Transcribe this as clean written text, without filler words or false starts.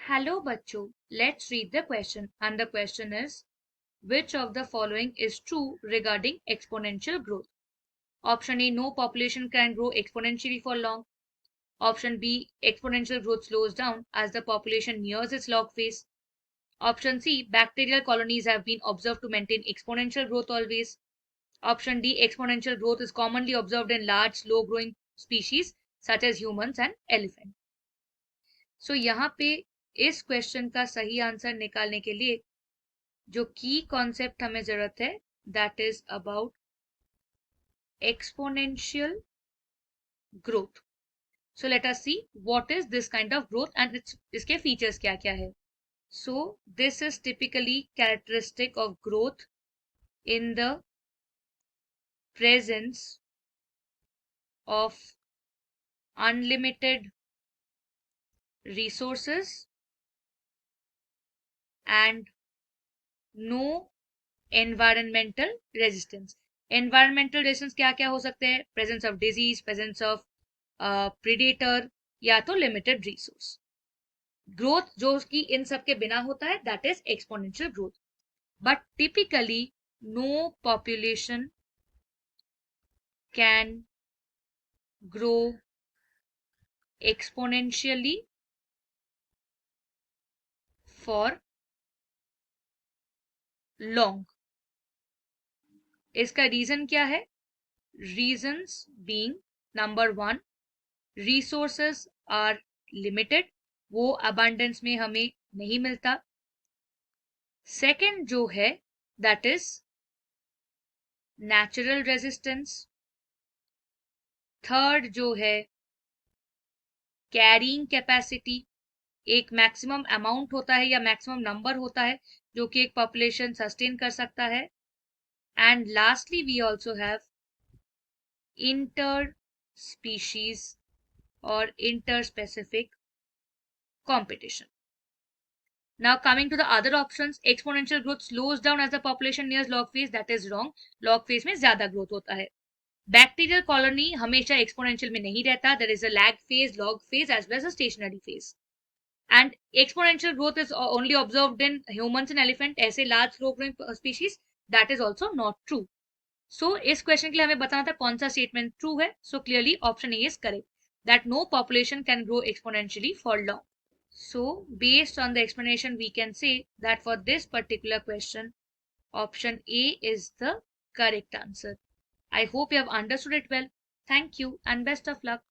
Hello, bachcho. Let's read the question. And the question is, which of the following is true regarding exponential growth? Option A, no population can grow exponentially for long. Option B, exponential growth slows down as the population nears its log phase. Option C, bacterial colonies have been observed to maintain exponential growth always. Option D, exponential growth is commonly observed in large, slow growing species such as humans and elephant. सो यहाँ पे इस question का सही answer निकालने के लिए जो की कॉन्सेप्ट हमें जरूरत है that is about exponential growth. So let us see what is this kind of growth and इसके फीचर्स क्या क्या है. So this is typically characteristic of growth in the presence of unlimited resources and no environmental resistance. environmental resistance क्या क्या हो सकते हैं? presence of disease, presence of predator या तो limited resource. growth जो कि इन सब के बिना होता है that is exponential growth. but typically no population can grow exponentially for long. इसका रीजन क्या है? reasons being number 1, resources are limited, वो abundance में हमें नहीं मिलता. सेकंड जो है that is natural resistance. Third जो है कैरिंग कैपेसिटी, एक मैक्सिमम अमाउंट होता है या मैक्सिमम नंबर होता है जो कि एक पॉपुलेशन सस्टेन कर सकता है. And lastly we also have inter species और inter specific competition. Now coming to the other options, exponential growth slows down as the population nears log phase. That is wrong. log phase में ज्यादा growth होता है. Bacterial colony हमेशा exponential में नहीं रहता. There is a lag phase, log phase as well as a stationary phase. And exponential growth is only observed in humans and elephant, ऐसे large slow growing species. That is also not true. So इस question के लिए हमें बताना था कौन सा statement true है. So clearly option A is correct. That no population can grow exponentially for long. So based on the explanation, we can say that for this particular question, option A is the correct answer. I hope you have understood it well. Thank you and best of luck.